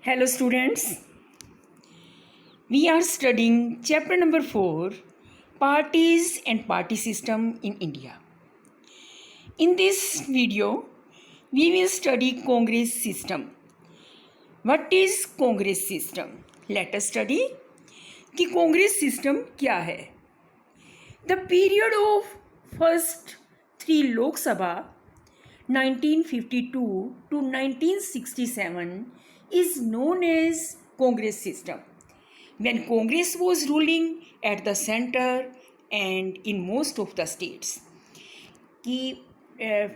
Hello students, we are studying chapter number 4, Parties and Party System in India. In this video, we will study Congress system. What is Congress system? Let us study कि Congress system क्या है. The period of first 3 Lok Sabha 1952 to 1967 is known as Congress system. When Congress was ruling at the center and in most of the states. कि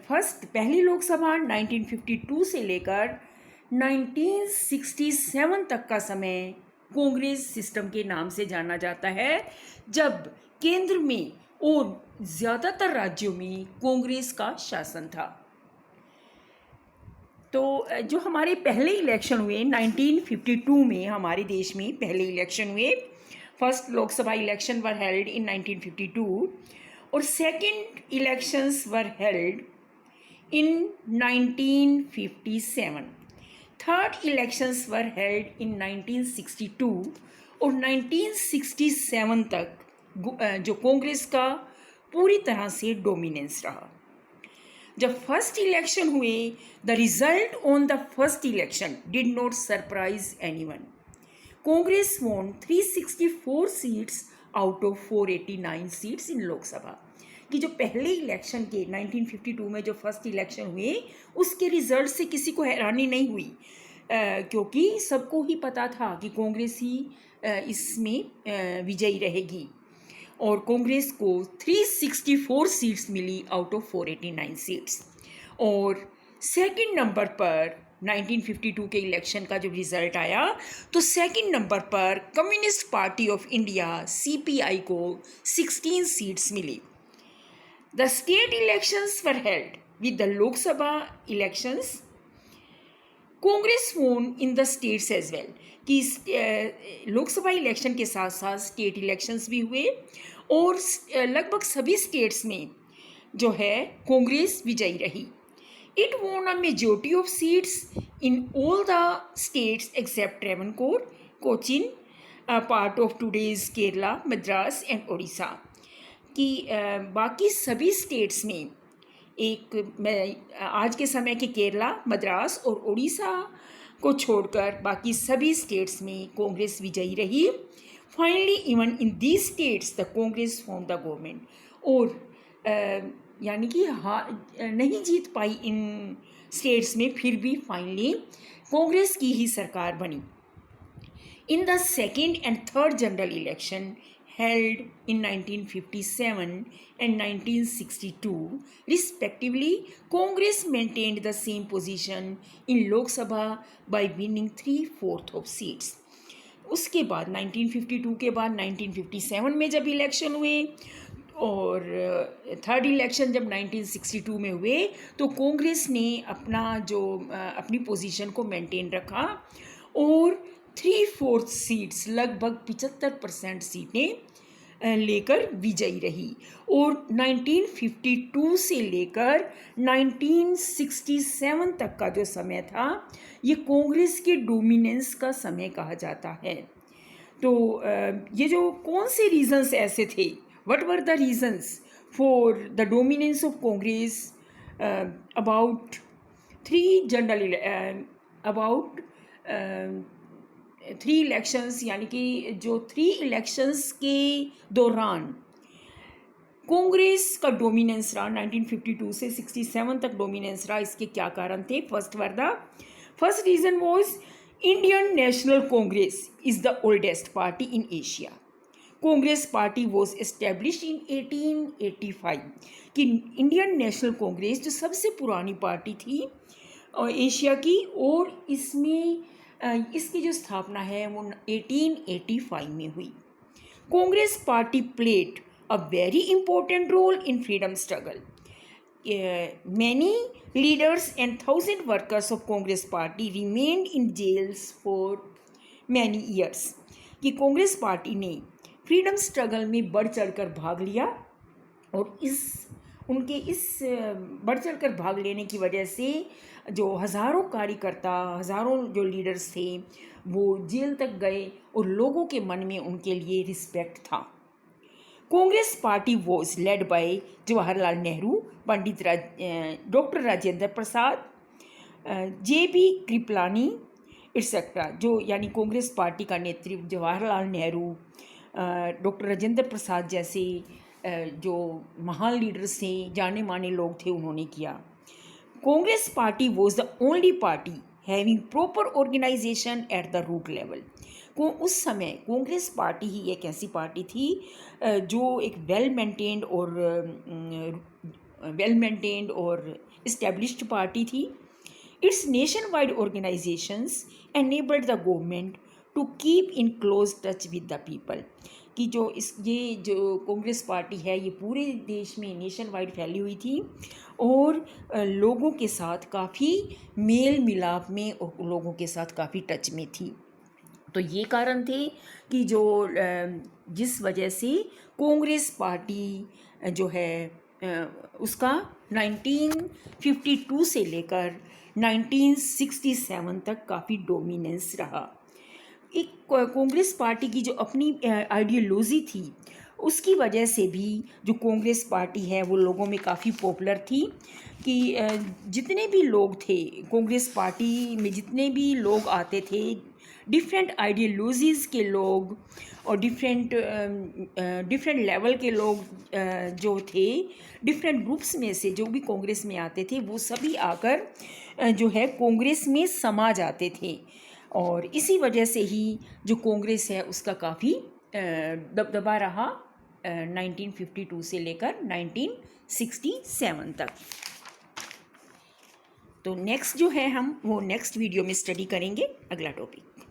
first पहली लोकसभा 1952 से लेकर 1967 तक का समय कांग्रेस सिस्टम के नाम से जाना जाता है, जब केंद्र में और ज़्यादातर राज्यों में कांग्रेस का शासन था. तो जो हमारे पहले इलेक्शन हुए 1952 में, हमारे देश में पहले इलेक्शन हुए, first Lok Sabha election were held in 1952 और second elections were held in 1957. Third elections were held in 1962 और 1967 तक जो कांग्रेस का पूरी तरह से डोमिनेंस रहा. जब फर्स्ट इलेक्शन हुए, the result on the first election did not surprise anyone. Congress won 364 seats out of 489 seats in Lok Sabha. कि जो पहले इलेक्शन के 1952 में जो फर्स्ट इलेक्शन हुए, उसके रिजल्ट से किसी को हैरानी नहीं हुई, क्योंकि सबको ही पता था कि कांग्रेस ही इसमें विजयी रहेगी. और कांग्रेस को 364 सीट्स मिली आउट ऑफ 489 सीट्स. और सेकंड नंबर पर 1952 के इलेक्शन का जो रिज़ल्ट आया, तो सेकंड नंबर पर communist party of India CPI को 16 सीट्स मिली. The state elections were held with the Lok Sabha elections. Congress won in the states as well. कि लोकसभा इलेक्शन के साथ साथ स्टेट इलेक्शंस भी हुए और लगभग सभी स्टेट्स में जो है कांग्रेस विजयी रही. It won a majority of seats in all the states except Travancore, Cochin, a part of today's Kerala, Madras and Odisha. कि बाकी सभी स्टेट्स में आज के समय के केरला, मद्रास और उड़ीसा को छोड़कर बाकी सभी स्टेट्स में कांग्रेस विजयी रही. Finally even in these states the Congress form the government. और यानी कि नहीं जीत पाई इन स्टेट्स में, फिर भी फाइनली कांग्रेस की ही सरकार बनी. In the second and third general election held in 1957 and 1962 respectively, Congress maintained the same position in Lok Sabha by winning 3/4 of seats. उसके बाद 1952 के बाद 1957 में जब इलेक्शन हुए और थर्ड इलेक्शन जब 1962 में हुए, तो कांग्रेस ने अपनी पोजीशन को मेंटेन रखा और 3/4 सीट्स, लगभग 75% सीटें लेकर विजयी रही. और 1952 से लेकर 1967 तक का जो समय था, ये कांग्रेस के डोमिनेंस का समय कहा जाता है. तो ये जो कौन से रीजंस ऐसे थे, what were the reasons for the dominance of Congress about three elections, यानी कि जो 3 इलेक्शंस के दौरान कांग्रेस का डोमिनेंस रहा, 1952 से 67 तक डोमिनेंस रहा. इसके क्या कारण थे? First reason was Indian national Congress is the oldest party in Asia. Congress party was establish in 1885. कि इंडियन नेशनल कांग्रेस जो सबसे पुरानी पार्टी थी एशिया की, और इसकी जो स्थापना है वो 1885 में हुई. Congress party played a very important role in freedom struggle. Many leaders and 1000 workers of Congress party remained in jails for many years. कि कांग्रेस पार्टी ने फ्रीडम स्ट्रगल में बढ़ चढ़कर भाग लिया उनके इस बढ़ चढ़ कर भाग लेने की वजह से जो हज़ारों कार्यकर्ता, हज़ारों जो लीडर्स थे वो जेल तक गए और लोगों के मन में उनके लिए रिस्पेक्ट था। Congress party was led by Jawaharlal Nehru, doctor Rajendra Prasad, JB Kripalani etcetera, जो यानी कांग्रेस पार्टी का नेतृत्व जवाहरलाल नेहरू, डॉक्टर राजेंद्र प्रसाद जैसे जो महान लीडर्स थे, जाने माने लोग थे, उन्होंने किया। Congress party was the only party having proper organisation at the root level. को उस समय कांग्रेस पार्टी ही एक ऐसी पार्टी थी जो एक वेल मेंटेन्ड और इस्टेब्लिश्ड पार्टी थी। It's nation wide organisations enabled the government to keep in close touch with the people। कि ये जो कांग्रेस पार्टी है ये पूरे देश में नेशन वाइड फैली हुई थी और लोगों के साथ काफ़ी मेल मिलाप में और लोगों के साथ काफ़ी टच में थी। तो ये कारण थे कि जिस वजह से कांग्रेस पार्टी जो है उसका 1952 से लेकर 1967 तक काफ़ी डोमिनेंस रहा। एक कांग्रेस पार्टी की जो अपनी आइडियोलॉजी थी उसकी वजह से भी जो कांग्रेस पार्टी है वो लोगों में काफ़ी पॉपुलर थी कि जितने भी लोग थे कांग्रेस पार्टी में, जितने भी लोग आते थे, डिफरेंट आइडियोलॉजीज़ के लोग और डिफरेंट लेवल के लोग जो थे, डिफरेंट ग्रुप्स में से जो भी कांग्रेस में आते थे वो सभी आकर जो है कांग्रेस में समा जाते थे। और इसी वजह से ही जो कांग्रेस है उसका काफ़ी दबदबा रहा 1952 से लेकर 1967 तक। तो नेक्स्ट जो है हम वो नेक्स्ट वीडियो में स्टडी करेंगे अगला टॉपिक।